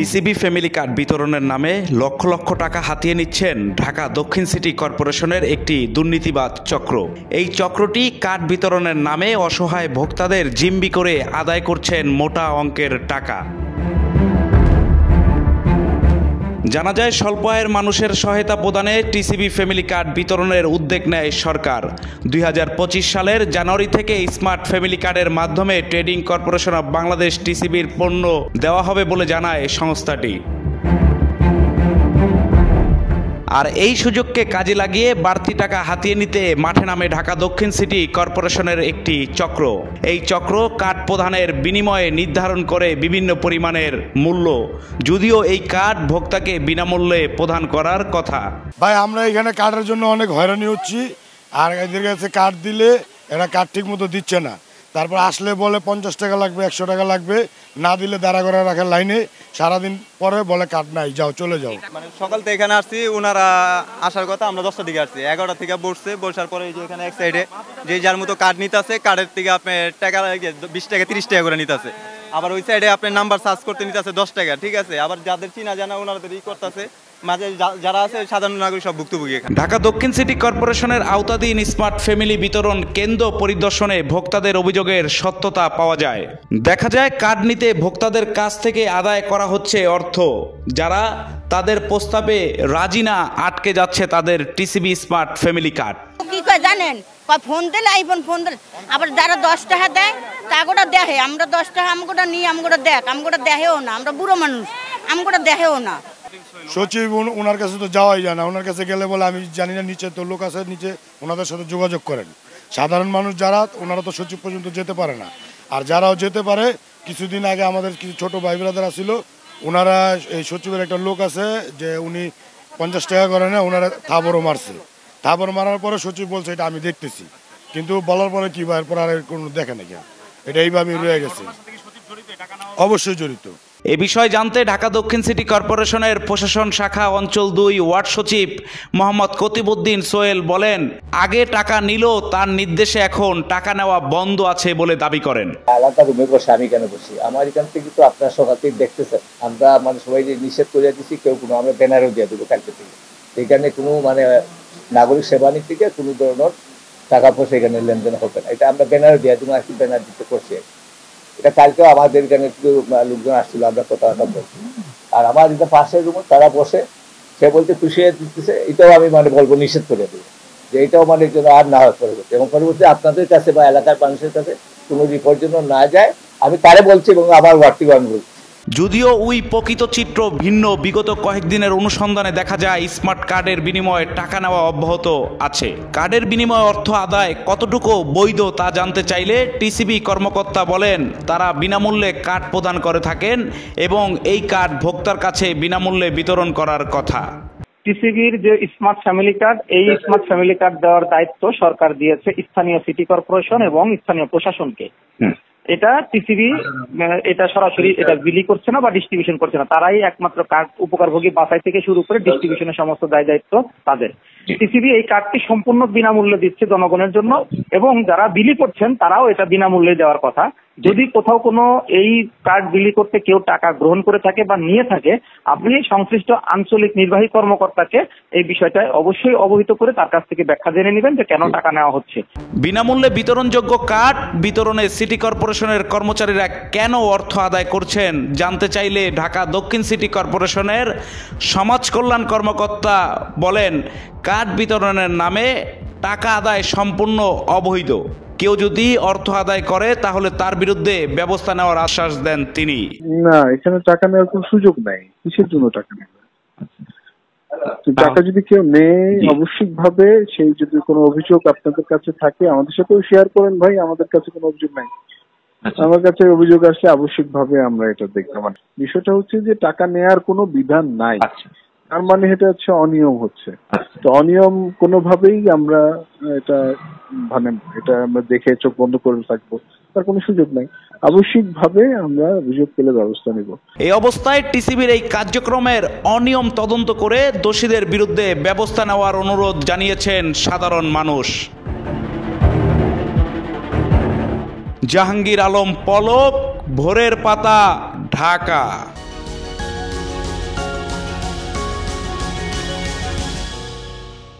TCB family card বিতরণের নামে লক্ষ লক্ষ টাকা হাতিয়ে নিচ্ছেন ঢাকা দক্ষিণ সিটি কর্পোরেশনের একটি দুর্নীতিবাজ চক্র। এই চক্রটি কার্ড বিতরণের নামে অসহায় ভোক্তাদের জিম্মি করে আদায় করছেন মোটা অঙ্কের টাকা। জানা যায়, স্বল্প আয়ের মানুষের সহায়তা প্রদানে টিসিবি ফ্যামিলি কার্ড বিতরণের উদ্যোগ নেয় সরকার। 2025 সালের জানুয়ারি থেকে স্মার্ট ফ্যামিলি কার্ডের মাধ্যমে ট্রেডিং কর্পোরেশন অব বাংলাদেশ টিসিবির পণ্য দেওয়া হবে বলে জানায় সংস্থাটি। আর এই সুযোগকে কাজে লাগিয়ে বাড়তি টাকা হাতিয়ে নিতে মাঠে নামে ঢাকা দক্ষিণ সিটি কর্পোরেশনের একটি চক্র। এই চক্র কার্ড প্রদানের বিনিময়ে নির্ধারণ করে বিভিন্ন পরিমাণের মূল্য, যদিও এই কার্ড ভোক্তাকে বিনামূল্যে প্রদান করার কথা। ভাই, আমরা এখানে কার্ডের জন্য অনেক হয়রানি হচ্ছি। আর এদের কাছে কার্ড দিলে এরা কার্ড ঠিক মতো দিচ্ছে না। তারপর আসলে বলে 50 টাকা লাগবে, 100 টাকা লাগবে, না দিলে দাঁড়া করে রাখার লাইনে সারাদিন পরে বলে কার্ড নাই, যাও চলে যাও। মানে সকাল থেকে এখানে আসছি, ওনারা আসার কথা, আমরা 10টার দিকে আসছি, 11টা থেকে বসার পরে যে এখানে এক সাইডে যে যার মতো কার্ড নিতে আছে, কার্ডের থেকে আপনার টাকা 20 টাকা 30 টাকা করে নিতে আছে। আবার ওই সাইডে আপনার নাম্বার সার্চ করতে নিতে আছে 10 টাকা, ঠিক আছে। আবার যাদের চিনা জানা ওনাদের করতে আছে, মাঝে যারা আছে সাধারণ নাগরিক সব ভুক্তভোগী। ঢাকা দক্ষিণ সিটি কর্পোরেশনের আওতাধীন স্মার্ট ফ্যামিলি বিতরণ কেন্দ্র পরিদর্শনে ভোক্তাদের অভিযোগের সত্যতা পাওয়া যায়। দেখা যায়, কার্ড নিতে ভোক্তাদের কাছ থেকে আদায় করা হচ্ছে অর্থ। যারা তাদের প্রস্তাবে রাজি না, আটকে যাচ্ছে তাদের টিসিবি স্মার্ট ফ্যামিলি কার্ড। কি কয় জানেন, ফোন দিলে আইফোন ফোন দিলে আবার যারা 10 টাকা দেয় তাগোটা দেখে, আমরা 10 টাকা আমগোটা নিয়ে আমগোটা দেখ, আমগোটা দেখেও না, আমরা বুড়ো মানুষ, আমগোটা দেখেও না। সচিব ওনার কাছে তো যাওয়াই যায় না। ওনার কাছে গেলে বলে আমি জানি না, নিচে তো লোক আছে, নিচে ওনাদের সাথে যোগাযোগ করেন। সাধারণ মানুষ যারা, ওনারা তো সচিব পর্যন্ত যেতে পারে না। আর যারাও যেতে পারে, কিছুদিন আগে আমাদের কিছু ছোট ভাই ব্রাদার আসছিল, ওনারা এই সচিবের একটা লোক আছে যে উনি 50 টাকা করে না, ওনারা থাবরও মারছে। থাবর মারার পরে সচিব বলছে এটা আমি দেখতেছি, কিন্তু বলার পরে কি ভাইয়ের পর আর কোনো দেখে নাকি, এটা এইভাবে রয়ে গেছে। অবশ্যই জড়িত। এ বিষয়ে জানতে ঢাকা দক্ষিণ সিটি কর্পোরেশনের প্রশাসন শাখা অঞ্চল 2 ওয়ার্ড সচিব মোহাম্মদ কতিবুদ্দিন সোহেল বলেন, আগে টাকা নিল, তার নির্দেশে এখন টাকা নেওয়া বন্ধ আছে বলে দাবি করেন। আলাদা রুমে বসে আমি কেন বসি? আমার এখান থেকে তো আপনার সকাল থেকে দেখতেছেন, আমরা মানে সবাই নিষেধ করে দিচ্ছি, কেউ কোনো আমরা ব্যানারও দিয়ে দেবো কালকে থেকে। এখানে কোনো মানে নাগরিক সেবা নীতি থেকে কোনো ধরনের টাকা পয়সা এখানে লেনদেন হবে না, এটা আমরা ব্যানারও দিয়ে দেবো। আর কি ব্যানার দিতে করছি, এটা কালকেও আমাদের এখানে লোকজন আসছিল, আমরা কথাটা বলছি। আর আমার যেটা পাশের রুম, তারা বসে, সে বলতে খুশি হয়ে দিতেছে। এটাও আমি মানে বলবো নিষেধ করে দেবো, যে এটাও মানে জন্য আর না হয় পরবর্তী, এবং পরবর্তী আপনাদের কাছে বা এলাকার মানুষের কাছে কোনো রিপোর্ট জন্য না যায়, আমি তারে বলছি এবং আমার ওয়ার্ডটিও আমি বলছি। যদিও ওই প্রকৃত চিত্র ভিন্ন, বিগত কয়েকদিনের অনুসন্ধানে দেখা যায় স্মার্ট কার্ডের বিনিময়ে টাকা নেওয়া অব্যাহত আছে। কার্ডের বিনিময়ে অর্থ আদায় কতটুকু বৈধ তা জানতে চাইলে টিসিবি কর্মকর্তা বলেন, তারা বিনামূল্যে কার্ড প্রদান করে থাকেন এবং এই কার্ড ভোক্তার কাছে বিনামূল্যে বিতরণ করার কথা। টিসিবির যে স্মার্ট ফ্যামিলি কার্ড, এই স্মার্ট ফ্যামিলি কার্ড দেওয়ার দায়িত্ব সরকার দিয়েছে স্থানীয় সিটি কর্পোরেশন এবং স্থানীয় প্রশাসনকে। এটা টিসিবি এটা সরাসরি এটা বিলি করছে না বা ডিস্ট্রিবিউশন করছে না, তারাই একমাত্র কার্ড উপকারভোগী বাছাই থেকে শুরু করে ডিস্ট্রিবিউশনের সমস্ত দায় দায়িত্ব তাদের। টিসিবি এই কার্ডটি সম্পূর্ণ বিনামূল্যে দিচ্ছে জনগণের জন্য, এবং যারা বিলি করছেন তারাও এটা বিনামূল্যে দেওয়ার কথা। যদি কোথাও কোনো এই কার্ড বিলি করতে কেউ টাকা গ্রহণ করে থাকে বা নিয়ে থাকে, আপনি সংশ্লিষ্ট আঞ্চলিক নির্বাহী কর্মকর্তাকে এই বিষয়টা অবশ্যই অবহিত করে তার কাছ থেকে ব্যাখ্যা জেনে নেবেন যে কেন টাকা নেওয়া হচ্ছে। বিনামূল্যে বিতরণযোগ্য কার্ড বিতরণে সিটি কর্পোরেশনের কর্মচারীরা কেন অর্থ আদায় করছেন জানতে চাইলে ঢাকা দক্ষিণ সিটি কর্পোরেশনের সমাজ কল্যাণ কর্মকর্তা বলেন, কার্ড বিতরণের নামে টাকা আদায় সম্পূর্ণ অবৈধ। কেউ যদি অর্থ আদায় করে তাহলে তার বিরুদ্ধে ব্যবস্থা নেওয়ার আশ্বাস দেন তিনি। না, এখানে টাকা নেওয়ার কোনো সুযোগ নাই। কিসের জন্য টাকা নেবে? টাকা যদি কেউ নেয়, আবশ্যিকভাবে সেই যদি কোনো অভিযোগ আপনাদের কাছে থাকে আমাদের সাথেও শেয়ার করেন ভাই, আমাদের কাছে কোনো অভিযোগ নাই। আমার কাছে অভিযোগ আসলে আবশ্যিকভাবে আমরা এটা দেখতে পারি। বিষয়টা হচ্ছে যে টাকা নেয়ার কোনো বিধান নাই, তার মানে এটা হচ্ছে অনিয়ম হচ্ছে। তো অনিয়ম কোনোভাবেই আমরা এটা মানে এটা আমরা দেখে চোখ বন্ধ করে থাকবো, তার কোনো সুযোগ নাই। আবশ্যিকভাবে আমরা অভিযোগ পেলে ব্যবস্থা নিব। এই অবস্থায় টিসিবির এই কার্যক্রমের অনিয়ম তদন্ত করে দোষীদের বিরুদ্ধে ব্যবস্থা নেওয়ার অনুরোধ জানিয়েছেন সাধারণ মানুষ। জাহাঙ্গীর আলম পলক, ভোরের পাতা, ঢাকা।